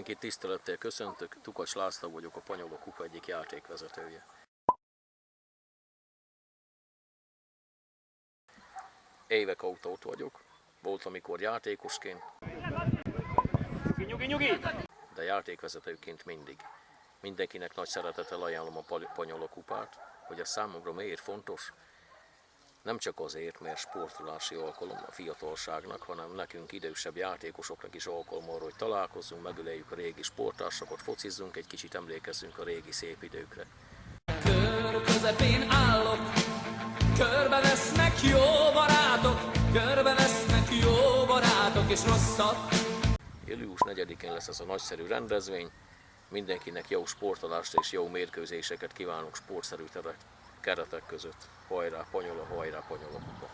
Mindenkit tisztelettel köszöntök, Tukacs László vagyok, a Panyolok Kupa egyik játékvezetője. Évek óta ott vagyok, volt amikor játékosként, de játékvezetőként mindig. Mindenkinek nagy szeretettel ajánlom a Panyolok Kupát, hogy ez számomra miért fontos. Nem csak azért, mert sportolási alkalom a fiatalságnak, hanem nekünk idősebb játékosoknak is alkalom arra, hogy találkozzunk, megöleljük a régi sporttársakat, focizzunk, egy kicsit emlékezzünk a régi szép időkre. Kör közepén állok, körbevesznek jó barátok, körbevesznek jó barátok és rosszak. Július 4-én lesz ez a nagyszerű rendezvény, mindenkinek jó sportolást és jó mérkőzéseket kívánunk sportszerű keretek között. Hajrá Panyola, hajrá Panyolok Kupa!